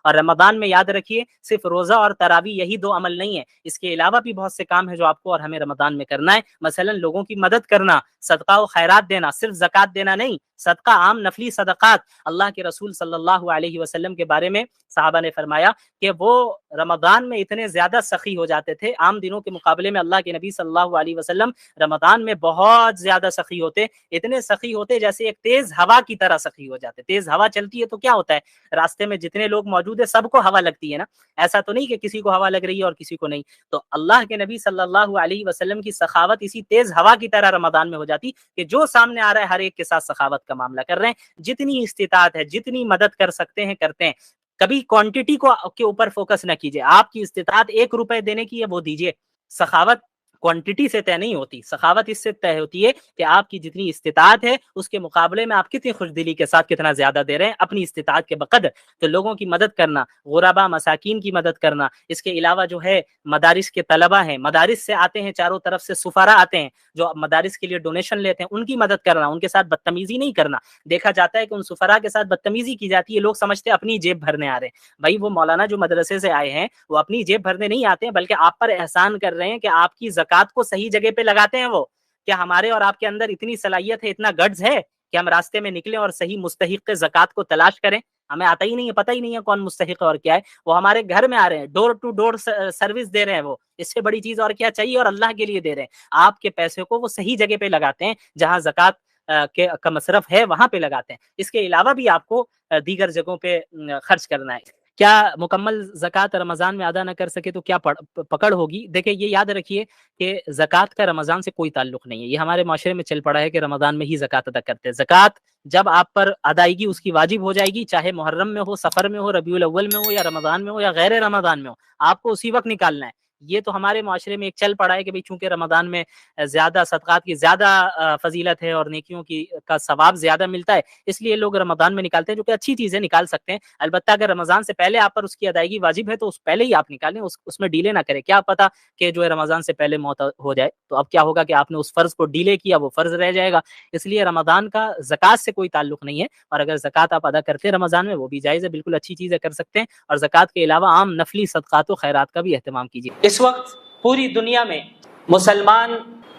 اور رمضان میں یاد رکھیے صرف روزہ اور تراویح یہی دو عمل نہیں ہے، اس کے علاوہ بھی بہت سے کام ہیں جو آپ کو اور ہمیں رمضان میں کرنا ہے۔ مثلا لوگوں کی مدد کرنا، صدقہ و خیرات دینا، صرف زکوٰۃ دینا نہیں، صدقہ عام نفلی صدقات۔ اللہ کے رسول صلی اللہ علیہ وسلم کے بارے میں صحابہ نے فرمایا کہ وہ رمضان میں اتنے زیادہ سخی ہو جاتے تھے، عام دنوں کے مقابلے میں اللہ کے نبی صلی اللہ علیہ وسلم رمضان میں بہت زیادہ سخی ہوتے، اتنے سخی ہوتے جیسے ایک تیز ہوا کی طرح سخی ہو جاتے۔ تیز ہوا چلتی ہے تو کیا ہوتا ہے، راستے میں جتنے لوگ موجود ہیں سب کو ہوا لگتی ہے نا، ایسا تو نہیں کہ کسی کو ہوا لگ رہی ہے اور کسی کو نہیں۔ تو اللہ کے نبی صلی اللہ علیہ وسلم کی سخاوت اسی تیز ہوا کی طرح رمضان میں ہو جاتی کہ جو سامنے آ رہا ہے ہر ایک کے ساتھ سخاوت کا معاملہ کر رہے ہیں، جتنی استطاعت ہے جتنی مدد کر سکتے ہیں کرتے ہیں۔ کبھی کوانٹٹی کو کے اوپر فوکس نہ کیجیے، آپ کی استطاعت 1 روپے دینے کی ہے وہ دیجیے۔ سخاوت کوانٹٹی سے طے نہیں ہوتی، سخاوت اس سے طے ہوتی ہے کہ آپ کی جتنی استطاعت ہے اس کے مقابلے میں آپ کتنی خوش دلی کے ساتھ کتنا زیادہ دے رہے ہیں اپنی استطاعت کے بقدر۔ تو لوگوں کی مدد کرنا، غربا مساکین کی مدد کرنا، اس کے علاوہ جو ہے مدارس کے طلبہ ہیں، مدارس سے آتے ہیں، چاروں طرف سے سفراء آتے ہیں جو مدارس کے لیے ڈونیشن لیتے ہیں، ان کی مدد کرنا، ان کے ساتھ بدتمیزی نہیں کرنا۔ دیکھا جاتا ہے کہ ان سفراء کے ساتھ بدتمیزی کی جاتی ہے، لوگ سمجھتے ہیں اپنی جیب بھرنے آ رہے ہیں۔ بھائی وہ مولانا جو مدرسے سے آئے ہیں وہ اپنی جیب بھرنے نہیں آتے ہیں، بلکہ آپ پر احسان کر رہے ہیں کہ آپ کی زکوٰۃ کو صحیح جگہ پہ لگاتے ہیں۔ وہ کیا ہمارے اور آپ کے اندر اتنی صلاحیت ہے، اتنا گٹس ہے کہ ہم راستے میں نکلیں اور صحیح مستحق زکوٰۃ کو تلاش کریں؟ ہمیں آتا ہی نہیں ہے، پتہ ہی نہیں ہے کون مستحق ہے اور کیا ہے۔ وہ ہمارے گھر میں آ رہے ہیں، ڈور ٹو ڈور سروس دے رہے ہیں، وہ اس سے بڑی چیز اور کیا چاہیے، اور اللہ کے لیے دے رہے ہیں۔ آپ کے پیسے کو وہ صحیح جگہ پہ لگاتے ہیں، جہاں زکوٰۃ کا مصرف ہے وہاں پہ لگاتے ہیں۔ اس کے علاوہ بھی آپ کو دیگر جگہوں پہ خرچ کرنا ہے۔ کیا مکمل زکوٰۃ رمضان میں ادا نہ کر سکے تو کیا پکڑ ہوگی؟ دیکھیں یہ یاد رکھیے کہ زکوٰۃ کا رمضان سے کوئی تعلق نہیں ہے۔ یہ ہمارے معاشرے میں چل پڑا ہے کہ رمضان میں ہی زکوٰۃ ادا کرتے ہیں۔ زکوٰۃ جب آپ پر ادائیگی اس کی واجب ہو جائے گی، چاہے محرم میں ہو، سفر میں ہو، ربیع الاول میں ہو، یا رمضان میں ہو، یا غیر رمضان میں ہو، آپ کو اسی وقت نکالنا ہے۔ یہ تو ہمارے معاشرے میں ایک چل پڑا ہے کہ بھئی چونکہ رمضان میں زیادہ صدقات کی زیادہ فضیلت ہے اور نیکیوں کی کا ثواب زیادہ ملتا ہے، اس لیے لوگ رمضان میں نکالتے ہیں، جو کہ اچھی چیز ہے، نکال سکتے ہیں۔ البتہ اگر رمضان سے پہلے آپ پر اس کی ادائیگی واجب ہے تو اس پہلے ہی آپ نکالیں، اس میں ڈیلے نہ کریں۔ کیا پتہ کہ جو ہے رمضان سے پہلے موت ہو جائے، تو اب کیا ہوگا کہ آپ نے اس فرض کو ڈیلے کیا، وہ فرض رہ جائے گا۔ اس لیے رمضان کا زکوٰۃ سے کوئی تعلق نہیں ہے، اور اگر زکوٰۃ آپ ادا کرتے ہیں رمضان میں وہ بھی جائز ہے، بالکل اچھی چیز ہے، کر سکتے ہیں۔ اور زکوٰۃ کے علاوہ عام نفلی صدقات و خیرات کا بھی اہتمام کیجیے۔ اس وقت پوری دنیا میں مسلمان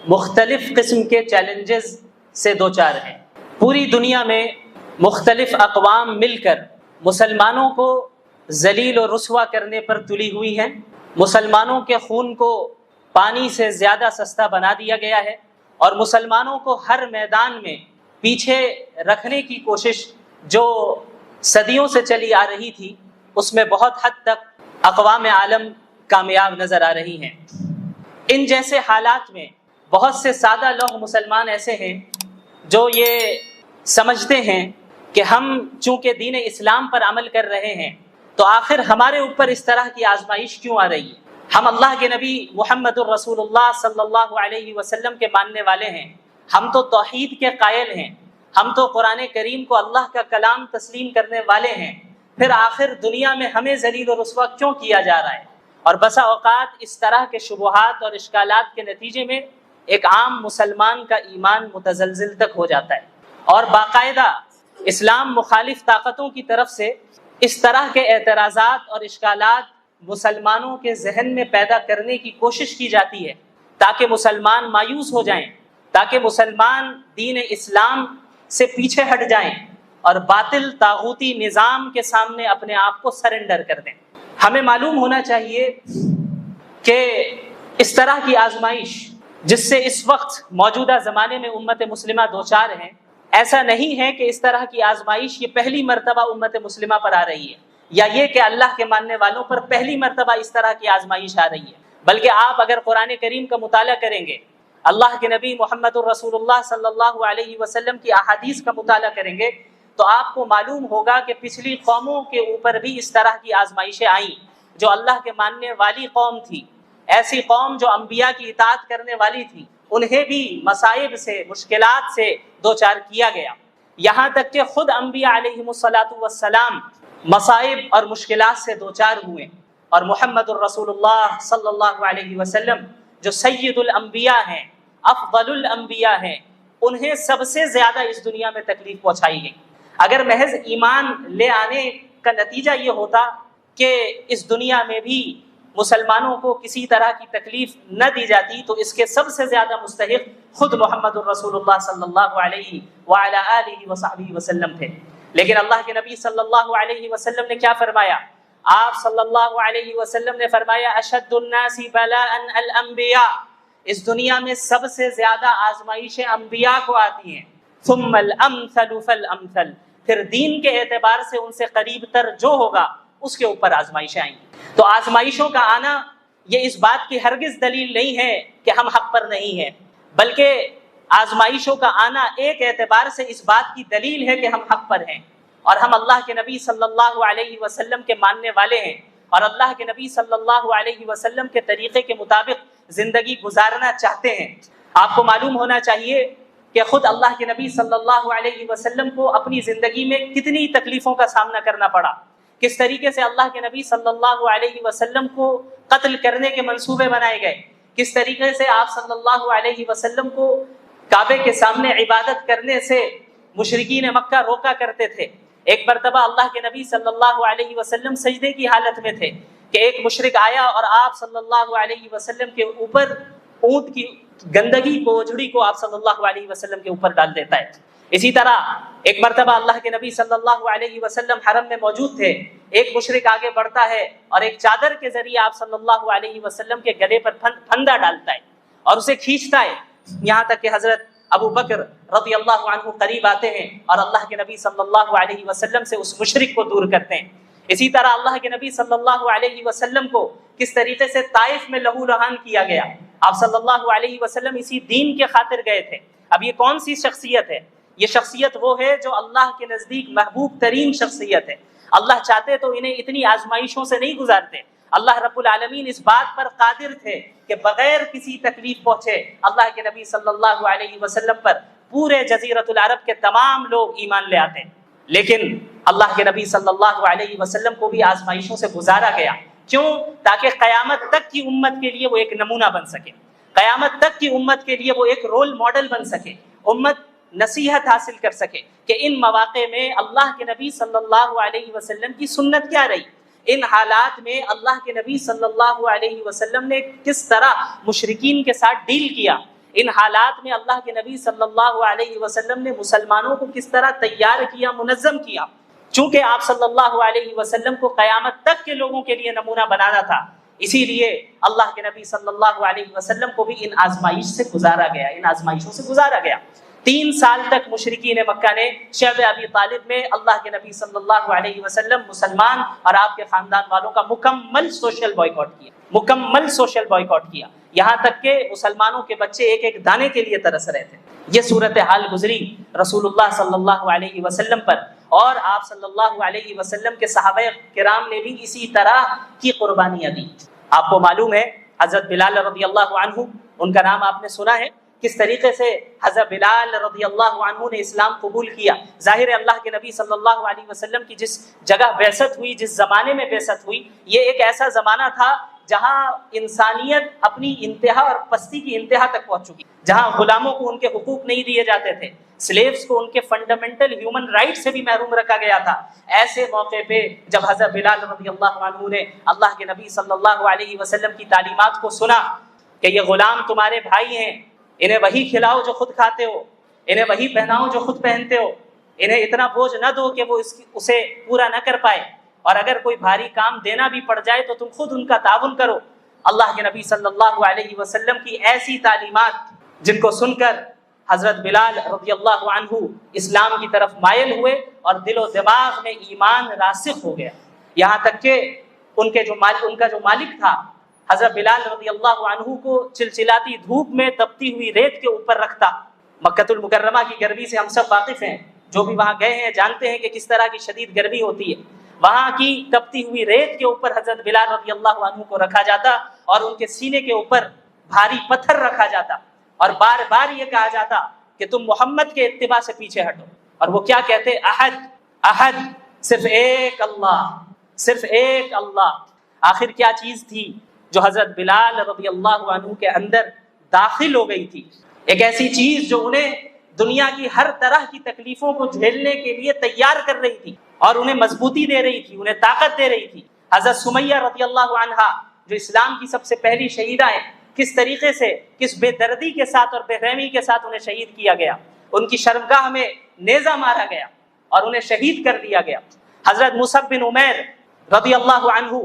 مختلف قسم کے چیلنجز سے دوچار ہیں۔ پوری دنیا میں مختلف اقوام مل کر مسلمانوں کو ذلیل و رسوا کرنے پر تلی ہوئی ہیں۔ مسلمانوں کے خون کو پانی سے زیادہ سستا بنا دیا گیا ہے، اور مسلمانوں کو ہر میدان میں پیچھے رکھنے کی کوشش جو صدیوں سے چلی آ رہی تھی، اس میں بہت حد تک اقوام عالم کامیاب نظر آ رہی ہیں۔ ان جیسے حالات میں بہت سے سادہ لوگ مسلمان ایسے ہیں جو یہ سمجھتے ہیں کہ ہم چونکہ دین اسلام پر عمل کر رہے ہیں تو آخر ہمارے اوپر اس طرح کی آزمائش کیوں آ رہی ہے؟ ہم اللہ کے نبی محمد الرسول اللہ صلی اللہ علیہ وسلم کے ماننے والے ہیں، ہم تو توحید کے قائل ہیں، ہم تو قرآن کریم کو اللہ کا کلام تسلیم کرنے والے ہیں، پھر آخر دنیا میں ہمیں ذلیل و رسوا کیوں کیا جا رہا ہے؟ اور بسا اوقات اس طرح کے شبہات اور اشکالات کے نتیجے میں ایک عام مسلمان کا ایمان متزلزل تک ہو جاتا ہے، اور باقاعدہ اسلام مخالف طاقتوں کی طرف سے اس طرح کے اعتراضات اور اشکالات مسلمانوں کے ذہن میں پیدا کرنے کی کوشش کی جاتی ہے تاکہ مسلمان مایوس ہو جائیں، تاکہ مسلمان دین اسلام سے پیچھے ہٹ جائیں اور باطل طاغوتی نظام کے سامنے اپنے آپ کو سرنڈر کر دیں۔ ہمیں معلوم ہونا چاہیے کہ اس طرح کی آزمائش جس سے اس وقت موجودہ زمانے میں امت مسلمہ دوچار ہیں، ایسا نہیں ہے کہ اس طرح کی آزمائش یہ پہلی مرتبہ امت مسلمہ پر آ رہی ہے، یا یہ کہ اللہ کے ماننے والوں پر پہلی مرتبہ اس طرح کی آزمائش آ رہی ہے، بلکہ آپ اگر قرآن کریم کا مطالعہ کریں گے، اللہ کے نبی محمد الرسول اللہ صلی اللہ علیہ وسلم کی احادیث کا مطالعہ کریں گے تو آپ کو معلوم ہوگا کہ پچھلی قوموں کے اوپر بھی اس طرح کی آزمائشیں آئیں جو اللہ کے ماننے والی قوم تھی، ایسی قوم جو انبیاء کی اطاعت کرنے والی تھی، انہیں بھی مصائب سے، مشکلات سے دوچار کیا گیا، یہاں تک کہ خود انبیاء علیہم السلام مصائب اور مشکلات سے دوچار ہوئے، اور محمد الرسول اللہ صلی اللہ علیہ وسلم جو سید الانبیاء ہیں، افضل الانبیاء ہیں، انہیں سب سے زیادہ اس دنیا میں تکلیف پہنچائی گئی۔ اگر محض ایمان لے آنے کا نتیجہ یہ ہوتا کہ اس دنیا میں بھی مسلمانوں کو کسی طرح کی تکلیف نہ دی جاتی، تو اس کے سب سے زیادہ مستحق خود محمد الرسول اللہ صلی اللہ علیہ وعلی آلہ وصحبہ وسلم تھے۔ لیکن اللہ کے نبی صلی اللہ علیہ وسلم نے کیا فرمایا؟ آپ صلی اللہ علیہ وسلم نے فرمایا اشد الناس بلاء الانبیاء، اس دنیا میں سب سے زیادہ آزمائشیں انبیاء کو آتی ہیں، ثم الامثل فالامثل، پھر دین کے اعتبار سے ان سے قریب تر جو ہوگا اس کے اوپر آزمائشیں آئیں گی۔ تو آزمائشوں کا آنا یہ اس بات کی ہرگز دلیل نہیں ہے کہ ہم حق پر نہیں ہیں، بلکہ آزمائشوں کا آنا ایک اعتبار سے اس بات کی دلیل ہے کہ ہم حق پر ہیں اور ہم اللہ کے نبی صلی اللہ علیہ وسلم کے ماننے والے ہیں اور اللہ کے نبی صلی اللہ علیہ وسلم کے طریقے کے مطابق زندگی گزارنا چاہتے ہیں۔ آپ کو معلوم ہونا چاہیے کہ خود اللہ کے نبی صلی اللہ علیہ وسلم کو اپنی زندگی میں کتنی تکلیفوں کا سامنا کرنا پڑا، کس طریقے سے اللہ کے نبی صلی اللہ علیہ وسلم کو قتل کرنے کے منصوبے بنائے گئے، کس طریقے سے آپ صلی اللہ علیہ وسلم کو کعبے کے سامنے عبادت کرنے سے مشرکین مکہ روکا کرتے تھے۔ ایک مرتبہ اللہ کے نبی صلی اللہ علیہ وسلم سجدے کی حالت میں تھے کہ ایک مشرک آیا اور آپ صلی اللہ علیہ وسلم کے اوپر اونٹ کی گندگی کو، اجڑی کو آپ صلی اللہ علیہ وسلم کے اوپر ڈال دیتا ہے۔ اسی طرح ایک مرتبہ اللہ کے نبی صلی اللہ علیہ وسلم حرم میں موجود تھے، ایک مشرک آگے بڑھتا ہے اور ایک چادر کے ذریعے آپ صلی اللہ علیہ وسلم کے گلے پر پھندا ڈالتا ہے اور اسے کھینچتا ہے، یہاں تک کہ حضرت ابو بکر رضی اللہ عنہ قریب آتے ہیں اور اللہ کے نبی صلی اللہ علیہ وسلم سے اس مشرک کو دور کرتے ہیں۔ اسی طرح اللہ کے نبی صلی اللہ علیہ وسلم کو کس طریقے سے طائف میں لہو لہان کیا گیا، آپ صلی اللہ علیہ وسلم اسی دین کے خاطر گئے تھے۔ اب یہ کون سی شخصیت ہے؟ یہ شخصیت وہ ہے جو اللہ کے نزدیک محبوب ترین شخصیت ہے۔ اللہ چاہتے تو انہیں اتنی آزمائشوں سے نہیں گزارتے، اللہ رب العالمین اس بات پر قادر تھے کہ بغیر کسی تکلیف پہنچے اللہ کے نبی صلی اللہ علیہ وسلم پر پورے جزیرۃ العرب کے تمام لوگ ایمان لے آتے ہیں، لیکن اللہ کے نبی صلی اللہ علیہ وسلم کو بھی آزمائشوں سے گزارا گیا۔ کیوں؟ تاکہ قیامت تک کی امت کے لیے وہ ایک نمونہ بن سکے، قیامت تک کی امت کے لیے وہ ایک رول ماڈل بن سکے، امت نصیحت حاصل کر سکے کہ ان مواقع میں اللہ کے نبی صلی اللہ علیہ وسلم کی سنت کیا رہی، ان حالات میں اللہ کے نبی صلی اللہ علیہ وسلم نے کس طرح مشرکین کے ساتھ ڈیل کیا، ان حالات میں اللہ کے نبی صلی اللہ علیہ وسلم نے مسلمانوں کو کس طرح تیار کیا، منظم کیا۔ چونکہ آپ صلی اللہ علیہ وسلم کو قیامت تک کے لوگوں کے لیے نمونہ بنانا تھا، اسی لیے اللہ کے نبی صلی اللہ علیہ وسلم کو بھی ان آزمائش سے گزارا گیا، ان آزمائشوں سے گزارا گیا۔ 3 سال تک مشرکین مکہ نے شعب ابی طالب میں اللہ کے نبی صلی اللہ علیہ وسلم، مسلمان اور آپ کے خاندان والوں کا مکمل سوشل بائیکاٹ کیا، مکمل سوشل بائیکاٹ کیا، یہاں تک کہ مسلمانوں کے بچے ایک ایک دانے کے لیے ترس رہے تھے۔ یہ صورتحال گزری رسول اللہ صلی اللہ علیہ وسلم پر، اور آپ صلی اللہ علیہ وسلم کے صحابہ کرام نے بھی اسی طرح کی قربانیاں دی۔ آپ کو معلوم ہے حضرت بلال رضی اللہ عنہ، ان کا نام آپ نے سنا ہے، کس طریقے سے حضرت بلال رضی اللہ عنہ نے اسلام قبول کیا۔ ظاہر ہے اللہ کے نبی صلی اللہ علیہ وسلم کی جس جگہ بعثت ہوئی، جس زمانے میں بعثت ہوئی، یہ ایک ایسا زمانہ تھا جہاں انسانیت اپنی انتہا اور پستی کی انتہا تک پہنچ چکی، جہاں غلاموں کو ان کے حقوق نہیں دیے جاتے تھے، سلیوز کو ان کے فنڈامنٹل ہیومن رائٹ سے بھی محروم رکھا گیا تھا۔ ایسے موقع پہ جب حضرت بلال رضی اللہ عنہ نے اللہ کے نبی صلی اللہ علیہ وسلم کی تعلیمات کو سنا کہ یہ غلام تمہارے بھائی ہیں، انہیں وہی کھلاؤ جو خود کھاتے ہو، انہیں وہی پہناؤ جو خود پہنتے ہو، انہیں اتنا بوجھ نہ دو کہ وہ اسے پورا نہ کر پائے، اور اگر کوئی بھاری کام دینا بھی پڑ جائے تو تم خود ان کا تعاون کرو۔ اللہ کے نبی صلی اللہ علیہ وسلم کی ایسی تعلیمات جن کو سن کر حضرت بلال رضی اللہ عنہ اسلام کی طرف مائل ہوئے اور دل و دماغ میں ایمان راسخ ہو گیا، یہاں تک کہ ان کا جو مالک تھا حضرت بلال رضی اللہ عنہ کو چلچلاتی دھوپ میں تپتی ہوئی ریت کے اوپر رکھتا۔ مکہ المکرمہ کی گرمی سے ہم سب واقف ہیں، جو بھی وہاں گئے ہیں جانتے ہیں کہ کس طرح کی شدید گرمی ہوتی ہے۔ وہاں کی تپتی ہوئی ریت کے اوپر حضرت بلال رضی اللہ عنہ کو رکھا جاتا اور ان کے سینے کے اوپر بھاری پتھر رکھا جاتا اور بار بار یہ کہا جاتا کہ تم محمد کے اتباع سے پیچھے ہٹو، اور وہ کیا کہتے؟ احد احد، صرف ایک اللہ، صرف ایک اللہ۔ آخر کیا چیز تھی جو حضرت بلال رضی اللہ عنہ کے اندر داخل ہو گئی تھی؟ ایک ایسی چیز جو انہیں دنیا کی ہر طرح کی تکلیفوں کو جھیلنے کے لیے تیار کر رہی تھی اور انہیں مضبوطی دے رہی تھی، انہیں طاقت دے رہی تھی۔ حضرت سمیہ رضی اللہ عنہا جو اسلام کی سب سے پہلی شہیدہ ہیں، کس طریقے سے، کس بے دردی کے ساتھ اور بے رحمی کے ساتھ انہیں شہید کیا گیا، ان کی شرمگاہ میں نیزہ مارا گیا اور انہیں شہید کر دیا گیا۔ حضرت مصعب بن عمیر رضی اللہ عنہ،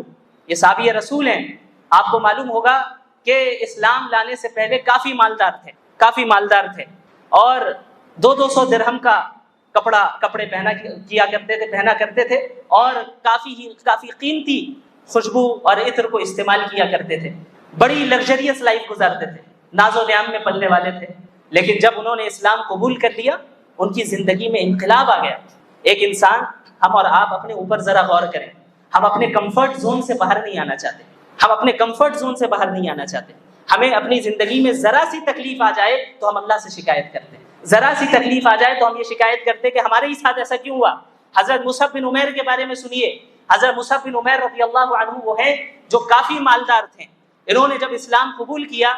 یہ صحابی رسول ہیں، آپ کو معلوم ہوگا کہ اسلام لانے سے پہلے کافی مالدار تھے اور 200 درہم کا کپڑے پہنا کرتے تھے اور کافی قیمتی خوشبو اور عطر کو استعمال کیا کرتے تھے، بڑی لگژریس لائف گزارتے تھے، ناز و نعام میں پلنے والے تھے۔ لیکن جب انہوں نے اسلام قبول کر لیا، ان کی زندگی میں انقلاب آ گیا۔ ایک انسان، ہم اور آپ اپنے اوپر ذرا غور کریں، ہم اپنے کمفرٹ زون سے باہر نہیں آنا چاہتے، ہمیں اپنی زندگی میں ذرا سی تکلیف آ جائے تو ہم اللہ سے شکایت کرتے ہیں، ذرا سی تکلیف آ جائے تو ہم یہ شکایت کرتے کہ ہمارے ہی ساتھ ایسا کیوں ہوا۔ حضرت مصعب بن عمیر کے بارے میں سنیے۔ حضرت مصعب بن عمیر رضی اللہ عنہ وہ ہیں جو کافی مالدار تھے۔ انہوں نے جب اسلام قبول کیا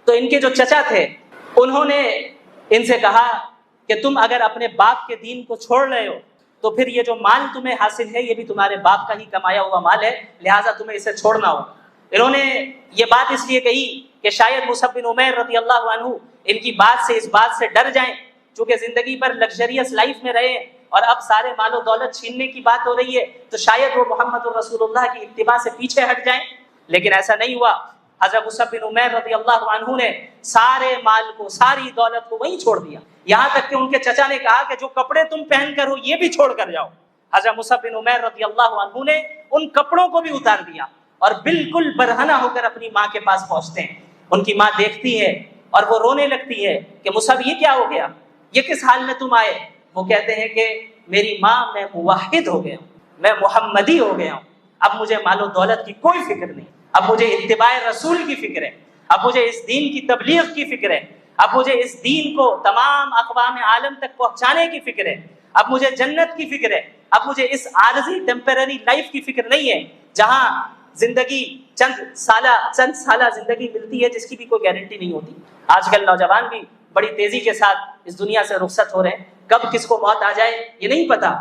تو ان کے جو چچا تھے انہوں نے ان سے کہا کہ تم اگر اپنے باپ کے دین کو چھوڑ رہے ہو تو پھر یہ جو مال تمہیں حاصل ہے یہ بھی تمہارے باپ کا ہی کمایا ہوا مال ہے، لہٰذا تمہیں اسے چھوڑنا ہوگا۔ انہوں نے یہ بات اس لیے کہی کہ شاید مصعب بن عمیر رضی اللہ عنہ ان کی اس بات سے ڈر جائیں، چونکہ زندگی پر لگژریس لائف میں رہے اور اب سارے مال و دولت چھیننے کی بات ہو رہی ہے تو شاید وہ محمد رسول اللہ کی اتباع سے پیچھے ہٹ جائیں۔ لیکن ایسا نہیں ہوا۔ حضرت مصعب بن عمیر رضی اللہ عنہ نے سارے مال کو، ساری دولت کو وہیں چھوڑ دیا، یہاں تک کہ ان کے چچا نے کہا کہ جو کپڑے تم پہن کر ہو یہ بھی چھوڑ کر جاؤ۔ حضرت مصعب بن عمیر رضی اللہ عنہ نے ان کپڑوں کو بھی اتار دیا اور بالکل برہنہ ہو کر اپنی ماں کے پاس پہنچتے ہیں۔ ان کی ماں دیکھتی ہے اور وہ رونے لگتی ہے کہ مصعب یہ کیا ہو گیا، یہ کس حال میں تم آئے؟ وہ کہتے ہیں کہ میری ماں، میں موحد ہو گیا ہوں، میں محمدی ہو گیا ہوں، اب مجھے مال و دولت کی کوئی فکر نہیں، اب مجھے اتباع رسول کی فکر ہے، اب مجھے اس دین کی تبلیغ کی فکر ہے، اب مجھے اس دین کو تمام اقوام عالم تک پہنچانے کی فکر ہے، اب مجھے جنت کی فکر ہے، اب مجھے اس عارضی ٹیمپرری لائف کی فکر نہیں ہے جہاں زندگی چند سالہ زندگی ملتی ہے جس کی بھی کوئی گارنٹی نہیں ہوتی۔ آج کل نوجوان بھی بڑی تیزی کے ساتھ اس دنیا سے رخصت ہو رہے ہیں، کب کس کو موت آ جائے یہ نہیں پتا۔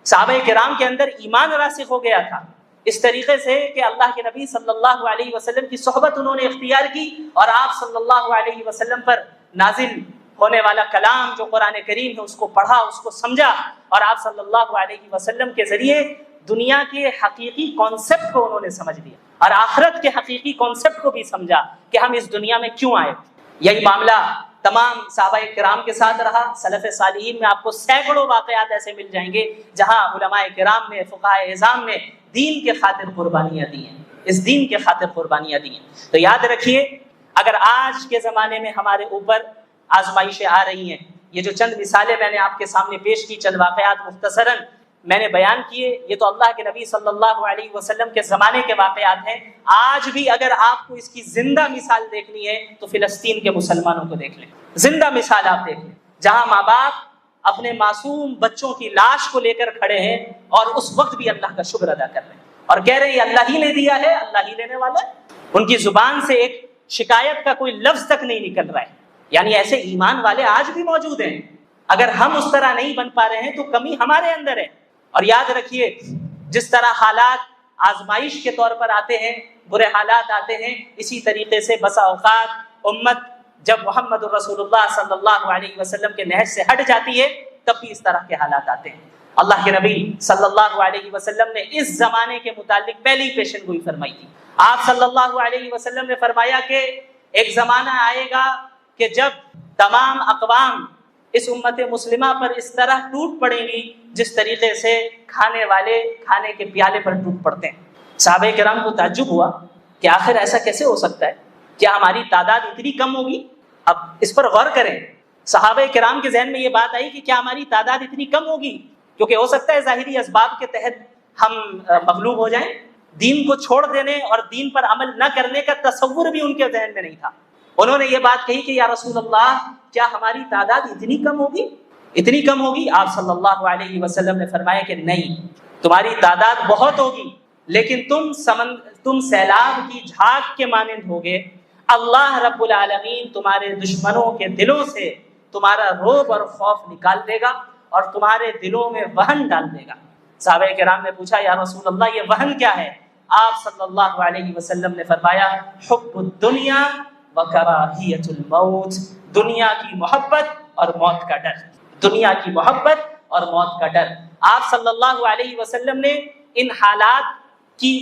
صحابہ کرام کے اندر ایمان راسخ ہو گیا تھا اس طریقے سے کہ اللہ کے نبی صلی اللہ علیہ وسلم کی صحبت انہوں نے اختیار کی اور آپ صلی اللہ علیہ وسلم پر نازل ہونے والا کلام جو قرآن کریم ہے اس کو پڑھا، اس کو سمجھا اور آپ صلی اللہ علیہ وسلم کے ذریعے دنیا کے حقیقی کانسیپٹ کو انہوں نے سمجھ لیا اور آخرت کے حقیقی کانسیپٹ کو بھی سمجھا کہ ہم اس دنیا میں کیوں آئے۔ یہی معاملہ تمام صحابہ کرام کے ساتھ رہا۔ سلف صالحین میں آپ کو سینکڑوں واقعات ایسے مل جائیں گے جہاں علماء کرام نے، فقہاء اعظام نے دین کے خاطر قربانیاں دی ہیں، اس دین کے خاطر قربانیاں دی ہیں۔ تو یاد رکھیے، اگر آج کے زمانے میں ہمارے اوپر آزمائشیں آ رہی ہیں، یہ جو چند مثالیں میں نے آپ کے سامنے پیش کی، چند واقعات مختصراً میں نے بیان کیے، یہ تو اللہ کے نبی صلی اللہ علیہ وسلم کے زمانے کے واقعات ہیں۔ آج بھی اگر آپ کو اس کی زندہ مثال دیکھنی ہے تو فلسطین کے مسلمانوں کو دیکھ لیں، زندہ مثال آپ دیکھ لیں، جہاں ماں باپ اپنے معصوم بچوں کی لاش کو لے کر کھڑے ہیں اور اس وقت بھی اللہ کا شکر ادا کر رہے ہیں اور کہہ رہے ہیں اللہ ہی نے دیا ہے، اللہ ہی لینے والا ہے۔ ان کی زبان سے ایک شکایت کا کوئی لفظ تک نہیں نکل رہا ہے۔ یعنی ایسے ایمان والے آج بھی موجود ہیں۔ اگر ہم اس طرح نہیں بن پا رہے ہیں تو کمی ہمارے اندر ہے۔ اور یاد رکھیے، جس طرح حالات آزمائش کے طور پر آتے ہیں، برے حالات آتے ہیں، اسی طریقے سے بسا اوقات امت جب محمد رسول اللہ صلی اللہ علیہ وسلم کے نہج سے ہٹ جاتی ہے تب بھی اس طرح کے حالات آتے ہیں۔ اللہ کے نبی صلی اللہ علیہ وسلم نے اس زمانے کے متعلق پہلی پیشن گوئی فرمائی تھی۔ آپ صلی اللہ علیہ وسلم نے فرمایا کہ ایک زمانہ آئے گا کہ جب تمام اقوام اس امت مسلمہ پر اس طرح ٹوٹ پڑیں گی جس طریقے سے کھانے والے کھانے کے پیالے پر ٹوٹ پڑتے ہیں۔ صحابہ کرام کو تعجب ہوا کہ آخر ایسا کیسے ہو سکتا ہے، کیا ہماری تعداد اتنی کم ہوگی؟ اب اس پر غور کریں۔ صحابہ کرام کے ذہن میں یہ بات آئی کہ کیا ہماری تعداد اتنی کم ہوگی، کیونکہ ہو سکتا ہے ظاہری اسباب کے تحت ہم مغلوب ہو جائیں۔ دین کو چھوڑ دینے اور دین پر عمل نہ کرنے کا تصور بھی ان کے ذہن میں نہیں تھا۔ انہوں نے یہ بات کہی کہ یا رسول اللہ، کیا ہماری تعداد اتنی کم ہوگی؟ اتنی کم ہوگی؟ آپ صلی اللہ علیہ وسلم نے فرمایا کہ نہیں، تمہاری تعداد بہت ہوگی، لیکن تم سیلاب کی جھاگ کے مانند ہوگے۔ اللہ رب العالمین تمہارے دشمنوں کے دلوں سے تمہارا روب اور خوف نکال دے گا اور تمہارے دلوں میں وہن ڈال دے گا۔ صحابہ کرام نے پوچھا یا رسول اللہ یہ وہن کیا ہے؟ آپ صلی اللہ علیہ وسلم نے فرمایا حب الدنیا وکراہیت الموت، دنیا کی محبت اور موت کا ڈر، دنیا کی محبت اور موت کا ڈر۔ آپ صلی اللہ علیہ وسلم نے ان حالات کی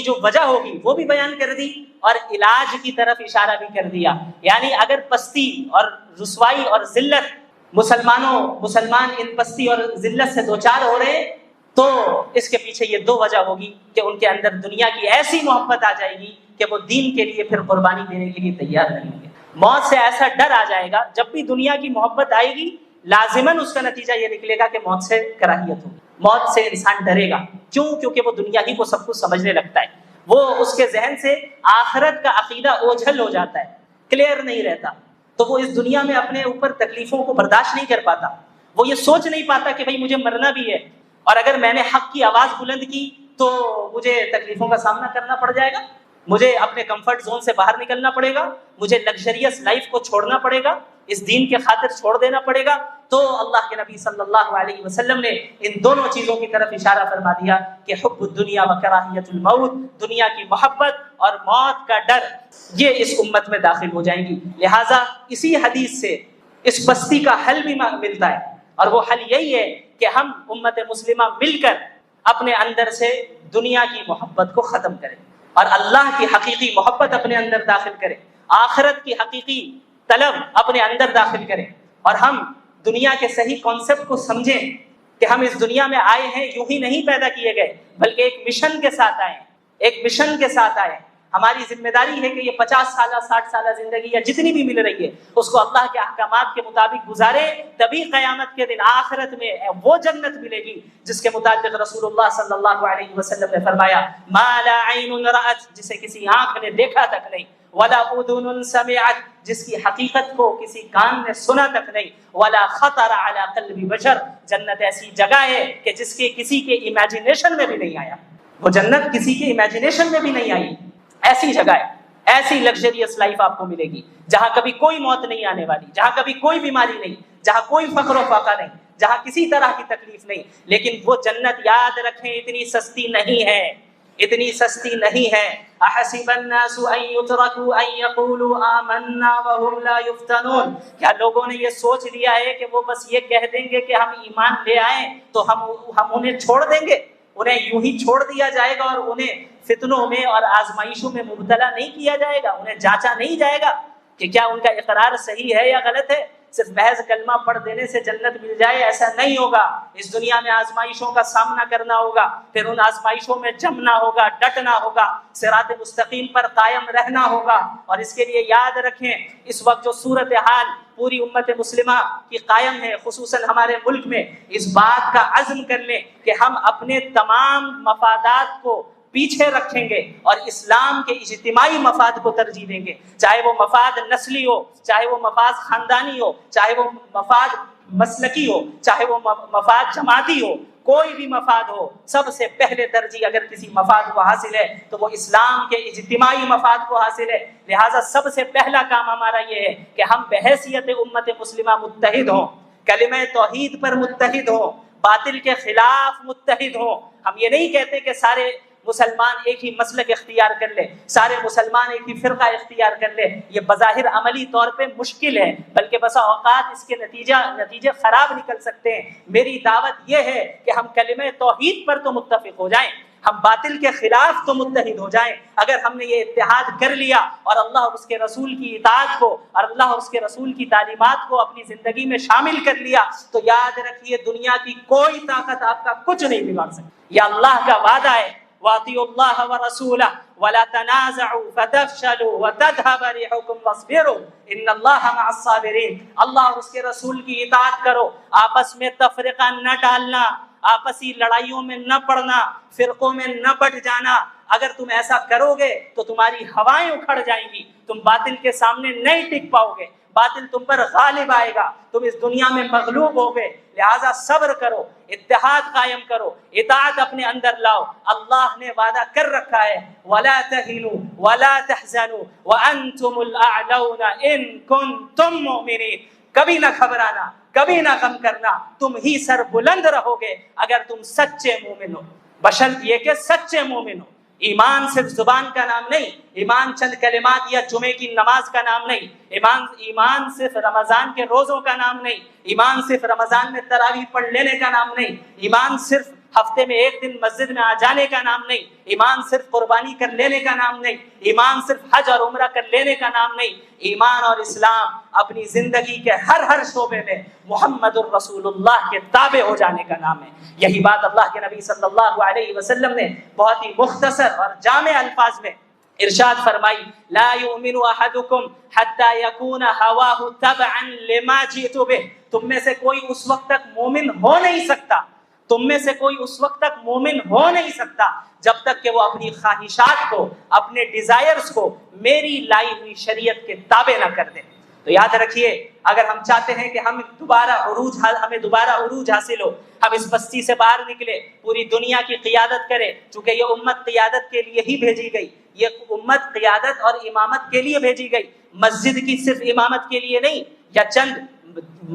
جو وجہ ہوگی وہ بھی بیان کر دی اور علاج کی طرف اشارہ بھی کر دیا۔ یعنی اگر پستی اور رسوائی اور ذلت مسلمان ان پستی اور ذلت سے دوچار ہو رہے ہیں تو اس کے پیچھے یہ دو وجہ ہوگی کہ ان کے اندر دنیا کی ایسی محبت آ جائے گی کہ وہ دین کے لیے پھر قربانی دینے کے لیے تیار نہیں ہوں گے۔ موت سے ایسا ڈر آ جائے گا، جب بھی دنیا کی محبت آئے گی لازماً اس کا نتیجہ یہ نکلے گا کہ موت سے کراہیت ہوگی، موت سے انسان ڈرے گا۔ کیوں؟ کیونکہ وہ دنیا ہی کو سب کچھ سمجھنے لگتا ہے، وہ اس کے ذہن سے آخرت کا عقیدہ اوجھل ہو جاتا ہے، کلیئر نہیں رہتا، تو وہ اس دنیا میں اپنے اوپر تکلیفوں کو برداشت نہیں کر پاتا، وہ یہ سوچ نہیں پاتا کہ بھائی مجھے مرنا بھی ہے اور اگر میں نے حق کی آواز بلند کی تو مجھے تکلیفوں کا سامنا کرنا پڑ جائے گا، مجھے اپنے کمفرٹ زون سے باہر نکلنا پڑے گا، مجھے لگژریس لائف کو چھوڑنا پڑے گا، اس دین کے خاطر چھوڑ دینا پڑے گا۔ تو اللہ کے نبی صلی اللہ علیہ وسلم نے ان دونوں چیزوں کی طرف اشارہ فرما دیا کہ حب الدنیا و کراہیت الموت، دنیا کی محبت اور موت کا ڈر، یہ اس امت میں داخل ہو جائیں گی۔ لہٰذا اسی حدیث سے اس پستی کا حل بھی ملتا ہے، اور وہ حل یہی ہے کہ ہم امت مسلمہ مل کر اپنے اندر سے دنیا کی محبت کو ختم کریں اور اللہ کی حقیقی محبت اپنے اندر داخل کریں، آخرت کی حقیقی طلب اپنے اندر داخل کریں، اور ہم دنیا کے صحیح کانسیپٹ کو سمجھیں کہ ہم اس دنیا میں آئے ہیں یوں ہی نہیں پیدا کیے گئے، بلکہ ایک مشن کے ساتھ آئے، ایک مشن کے ساتھ آئے۔ ہماری ذمہ داری ہے کہ یہ 50 سالہ 60 سالہ زندگی یا جتنی بھی مل رہی ہے اس کو اللہ کے احکامات کے مطابق گزارے، تبھی قیامت کے دن آخرت میں وہ جنت ملے گی جس کے متعلق رسول اللہ صلی اللہ علیہ وسلم نے فرمایا ما لا عین رأت، جسے کسی آنکھ نے دیکھا تک نہیں، ولا اذن سمعت، جس کی حقیقت کو کسی کان نے سنا تک نہیں، ولا خطر علی قلب بشر، جنت ایسی جگہ ہے کہ جس کے کسی کے امیجنیشن میں بھی نہیں آیا، وہ جنت کسی کے امیجنیشن میں بھی نہیں آئی، ایسی جگہ ہے، ایسی لگژریس لائف آپ کو ملے گی جہاں کبھی کوئی موت نہیں آنے والی، جہاں کبھی کوئی بیماری نہیں، جہاں کوئی فقر و فاقہ نہیں، جہاں کسی طرح کی تکلیف نہیں۔ لیکن وہ جنت یاد رکھیں اتنی سستی نہیں ہے، اتنی سستی نہیں ہے۔ احسب الناس ان يتركوا ان يقولوا آمنا وهم لا يفتنون، کیا لوگوں نے یہ سوچ لیا ہے کہ وہ بس یہ کہہ دیں گے کہ ہم ایمان لے آئیں تو ہم انہیں چھوڑ دیں گے، انہیں یوں ہی چھوڑ دیا جائے گا اور انہیں فتنوں میں اور آزمائشوں میں مبتلا نہیں کیا جائے گا، انہیں جانچا نہیں جائے گا کہ کیا ان کا اقرار صحیح ہے یا غلط ہے؟ صرف محض کلمہ پڑھ دینے سے جنت مل جائے ایسا نہیں ہوگا، اس دنیا میں آزمائشوں کا سامنا کرنا ہوگا، پھر ان آزمائشوں میں جمنا ہوگا، ڈٹنا ہوگا، صراط مستقیم پر قائم رہنا ہوگا۔ اور اس کے لیے یاد رکھیں اس وقت جو صورتحال پوری امت مسلمہ کی قائم ہے، خصوصاً ہمارے ملک میں، اس بات کا عزم کر لیں کہ ہم اپنے تمام مفادات کو پیچھے رکھیں گے اور اسلام کے اجتماعی مفاد کو ترجیح دیں گے، چاہے وہ مفاد نسلی ہو، چاہے وہ مفاد خاندانی ہو، چاہے وہ مفاد مسلکی ہو، چاہے وہ مفاد جماعتی ہو، کوئی بھی مفاد ہو، سب سے پہلے ترجیح اگر کسی مفاد کو حاصل ہے تو وہ اسلام کے اجتماعی مفاد کو حاصل ہے۔ لہٰذا سب سے پہلا کام ہمارا یہ ہے کہ ہم بحیثیت امت مسلمہ متحد ہوں، کلمہ توحید پر متحد ہوں، باطل کے خلاف متحد ہوں۔ ہم یہ نہیں کہتے کہ سارے مسلمان ایک ہی مسلک اختیار کر لے، سارے مسلمان ایک ہی فرقہ اختیار کر لے، یہ بظاہر عملی طور پہ مشکل ہے، بلکہ بسا اوقات اس کے نتیجے خراب نکل سکتے ہیں۔ میری دعوت یہ ہے کہ ہم کلمہ توحید پر تو متفق ہو جائیں، ہم باطل کے خلاف تو متحد ہو جائیں۔ اگر ہم نے یہ اتحاد کر لیا اور اللہ اور اس کے رسول کی اطاعت کو اور اللہ اور اس کے رسول کی تعلیمات کو اپنی زندگی میں شامل کر لیا تو یاد رکھیے دنیا کی کوئی طاقت آپ کا کچھ نہیں بگاڑ سکتی۔ یہ اللہ کا وعدہ ہے، وَأَطِيعُوا اللَّهَ وَرَسُولَهُ وَلَا تَنَازَعُوا فَتَفْشَلُوا وَتَذْهَبَ رِيحُكُمْ وَاصْبِرُوا إِنَّ اللَّهَ مَعَ الصَّابِرِينَ۔ اللہ اور اس کے رسول کی اطاعت کرو، آپس میں تفرقہ نہ ڈالنا، آپسی لڑائیوں میں نہ پڑنا، فرقوں میں نہ بٹ جانا۔ اگر تم ایسا کرو گے تو تمہاری ہوائیں اکھڑ جائیں گی، تم باطل کے سامنے نہیں ٹک پاؤ گے، باطل تم پر غالب آئے گا، تم اس دنیا میں مغلوب ہوگے۔ لہٰذا صبر کرو، اتحاد قائم کرو، اطاعت اپنے اندر لاؤ۔ اللہ نے وعدہ کر رکھا ہے وَلَا تَهِنُوا وَلَا تَحْزَنُوا وَأَنْتُمُ الْأَعْلَوْنَ إِن كُنتُم مُؤْمِنِينَ۔ کبھی نہ گھبرانا، کبھی نہ غم کرنا، تم ہی سر بلند رہو گے اگر تم سچے مومن ہو، بشرط یہ کہ سچے مومن ہو۔ ایمان صرف زبان کا نام نہیں، ایمان چند کلمات یا جمعے کی نماز کا نام نہیں، ایمان صرف رمضان کے روزوں کا نام نہیں، ایمان صرف رمضان میں تراویح پڑھ لینے کا نام نہیں، ایمان صرف ہفتے میں ایک دن مسجد میں آ جانے کا نام نہیں، ایمان صرف قربانی کر لینے کا نام نہیں، ایمان صرف حج اور عمرہ کر لینے کا نام نہیں، ایمان اور اسلام اپنی زندگی کے ہر شعبے میں محمد الرسول اللہ کے تابع ہو جانے کا نام ہے۔ یہی بات اللہ کے نبی صلی اللہ علیہ وسلم نے بہت ہی مختصر اور جامع الفاظ میں ارشاد فرمائی، لا یؤمن احدکم حتی یکون ہواہ تبعا لما جئت بہ، تم میں سے کوئی اس وقت تک مومن ہو نہیں سکتا، تم میں سے کوئی اس وقت تک مومن ہو نہیں سکتا جب تک کہ وہ اپنی خواہشات کو، اپنے ڈیزائرز کو میری لائی ہوئی شریعت کے تابع نہ کر دے۔ تو یاد رکھیے، اگر ہم چاہتے ہیں کہ ہمیں دوبارہ عروج حاصل ہو، ہم اس بستی سے باہر نکلے، پوری دنیا کی قیادت کرے، چونکہ یہ امت قیادت کے لیے ہی بھیجی گئی، یہ امت قیادت اور امامت کے لیے بھیجی گئی، مسجد کی صرف امامت کے لیے نہیں، یا چند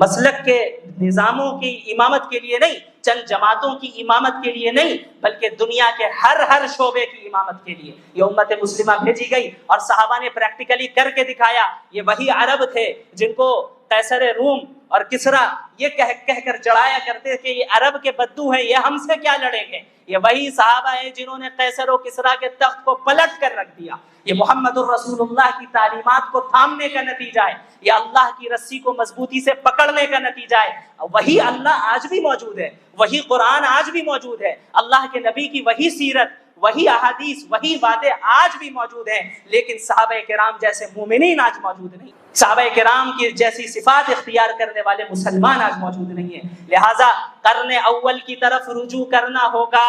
مسلک کے نظاموں کی امامت کے لیے نہیں، چند جماعتوں کی امامت کے لیے نہیں، بلکہ دنیا کے ہر شعبے کی امامت کے لیے یہ امت مسلمہ بھیجی گئی۔ اور صحابہ نے پریکٹیکلی کر کے دکھایا۔ یہ وہی عرب تھے جن کو قیصر روم اور کسرا یہ کہہ کر چڑھایا کرتے کہ یہ عرب کے بدو ہیں، یہ ہم سے کیا لڑیں گے۔ یہ وہی صحابہ ہیں جنہوں نے قیصر و کسرا کے تخت کو پلٹ کر رکھ دیا۔ یہ محمد الرسول اللہ کی تعلیمات کو تھامنے کا نتیجہ ہے، یہ اللہ کی رسی کو مضبوطی سے پکڑنے کا نتیجہ ہے۔ وہی اللہ آج بھی موجود ہے، وہی قرآن آج بھی موجود ہے، اللہ کے نبی کی وہی سیرت، وہی احادیث، وہی وعدے آج بھی موجود ہیں، لیکن صحابہ کرام جیسے مومنین آج موجود نہیں، صحابہ کرام کی جیسی صفات اختیار کرنے والے مسلمان آج موجود نہیں ہیں۔ لہٰذا قرن اول کی طرف رجوع کرنا ہوگا،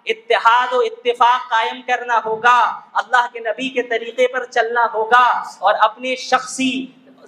اتحاد و اتفاق قائم کرنا ہوگا، اللہ کے نبی کے طریقے پر چلنا ہوگا، اور اپنے شخصی،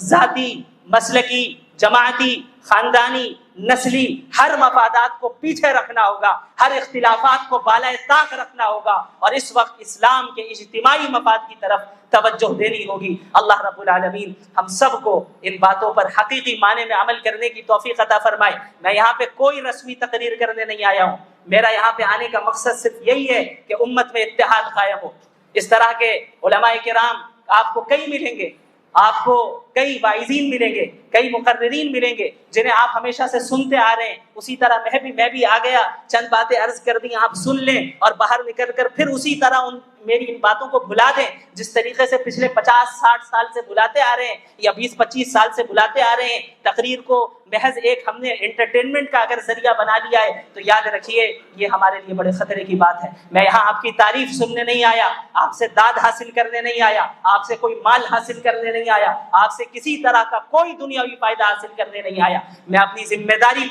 ذاتی، مسلکی، جماعتی، خاندانی، نسلی ہر مفادات کو پیچھے رکھنا ہوگا، ہر اختلافات کو بالائے طاق رکھنا ہوگا، اور اس وقت اسلام کے اجتماعی مفاد کی طرف توجہ دینی ہوگی۔ اللہ رب العالمین ہم سب کو ان باتوں پر حقیقی معنی میں عمل کرنے کی توفیق عطا فرمائے۔ میں یہاں پہ کوئی رسمی تقریر کرنے نہیں آیا ہوں، میرا یہاں پہ آنے کا مقصد صرف یہی ہے کہ امت میں اتحاد قائم ہو۔ اس طرح کے علماء کرام آپ کو کئی ملیں گے، آپ کو کئی واعظین ملیں گے، کئی مقررین ملیں گے جنہیں آپ ہمیشہ سے سنتے آ رہے ہیں۔ اسی طرح میں بھی آ گیا، چند باتیں عرض کر دی، آپ سن لیں اور باہر نکل کر پھر اسی طرح میری ان باتوں کو بھلا دیں جس طریقے سے پچھلے 50-60 سال سے بلاتے آ رہے ہیں، یا 20-25 سال سے بلاتے آ رہے ہیں۔ تقریر کو محض ایک ہم نے انٹرٹینمنٹ کا اگر ذریعہ بنا لیا ہے تو یاد رکھیے یہ ہمارے لیے بڑے خطرے کی بات ہے۔ میں یہاں آپ کی تعریف سننے نہیں آیا، آپ سے داد حاصل کرنے نہیں آیا، آپ سے کوئی مال حاصل کرنے نہیں آیا، آپ سے کسی طرح کا کوئی دنیاوی فائدہ حاصل کرنے نہیں آیا۔ میں اپنی ذمہ داری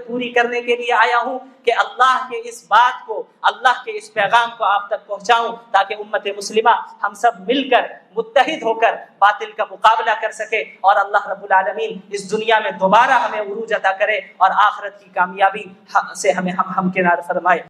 پوری کرنے کے لیے آیا ہوں کہ اللہ کے اس بات کو، اللہ کے اس پیغام کو آپ تک پہنچاؤں، تاکہ امت مسلمہ ہم سب مل کر، متحد ہو کر باطل کا مقابلہ کر سکے، اور اللہ رب العالمین اس دنیا میں دوبارہ ہمیں عروج عطا کرے اور آخرت کی کامیابی سے ہمیں ہمکنار فرمائے۔